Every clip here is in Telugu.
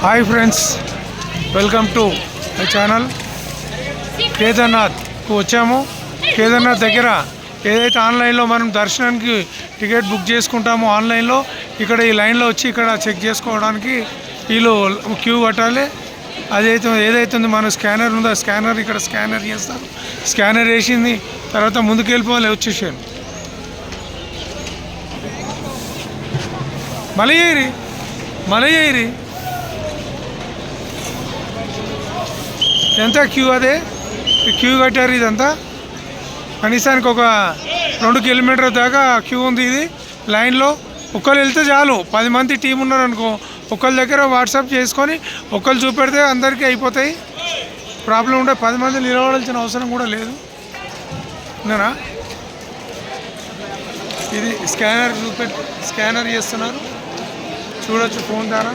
Hi friends, welcome to my channel. కేదార్నాథ్కు వచ్చాము. కేదార్నాథ్ దగ్గర ఏదైతే ఆన్లైన్లో మనం దర్శనానికి టికెట్ బుక్ చేసుకుంటామో ఆన్లైన్లో, ఇక్కడ ఈ లైన్లో వచ్చి ఇక్కడ చెక్ చేసుకోవడానికి వీళ్ళు క్యూ కట్టాలి. ఏదైతే మన స్కానర్ ఉందో స్కానర్ ఇక్కడ స్కానర్ చేస్తారు. స్కానర్ వేసింది తర్వాత ముందుకు వెళ్ళిపోవాలి. వచ్చేసాను మలయేరి ఎంత క్యూ, అదే క్యూ కట్టారు. ఇదంతా కనీసానికి ఒక 2 కిలోమీటర్ దాకా క్యూ ఉంది. ఇది లైన్లో ఒక్కరు వెళ్తే చాలు. 10 మంది టీం ఉన్నారనుకో, ఒకళ్ళ దగ్గర వాట్సాప్ చేసుకొని ఒకళ్ళు చూపెడితే అందరికీ అయిపోతాయి. ప్రాబ్లం ఉంటే 10 మంది నిలబడాల్సిన అవసరం కూడా లేదు. నేనా ఇది స్కానర్ చేస్తున్నారు, చూడొచ్చు ఫోన్ ద్వారా.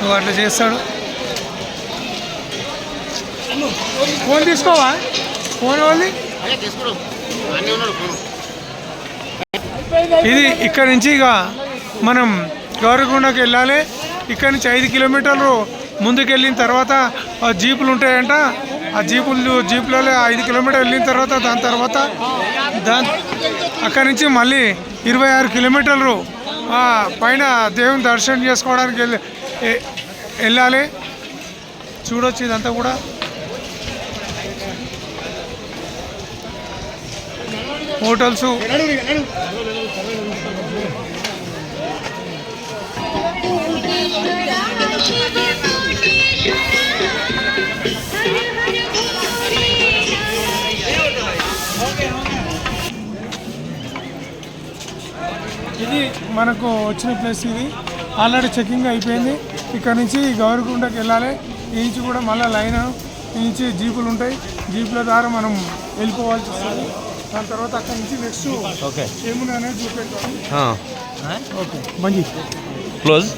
నువ్వు అట్లా చేస్తాడు. ఫోన్ తీసుకోవా? ఫోన్ వాళ్ళది. ఇది ఇక్కడ నుంచి ఇక మనం గౌరకొండకి వెళ్ళాలి. ఇక్కడ నుంచి 5 కిలోమీటర్లు ముందుకు వెళ్ళిన తర్వాత జీపులు ఉంటాయంట. ఆ జీపులలో 5 కిలోమీటర్లు వెళ్ళిన తర్వాత అక్కడి నుంచి మళ్ళీ 26 కిలోమీటర్లు పైన దేవుని దర్శనం చేసుకోవడానికి వెళ్ళాలి. చూడొచ్చు ఇదంతా కూడా. హోటల్స్, ఇది మనకు వచ్చిన ప్లేస్. ఇది ఆల్రెడీ చెకింగ్ అయిపోయింది. ఇక్కడ నుంచి గౌరకొండకి వెళ్ళాలి. ఈ నుంచి కూడా మళ్ళీ లైన్, ఈ నుంచి జీపులు ఉంటాయి. జీపుల ద్వారా మనం వెళ్ళిపోవాల్సి వస్తుంది. దాని తర్వాత అక్కడి నుంచి నెక్స్ట్ ఏమున్నా అనేది చూపెట్టాలి. ఓకే, మంచి క్లోజ్.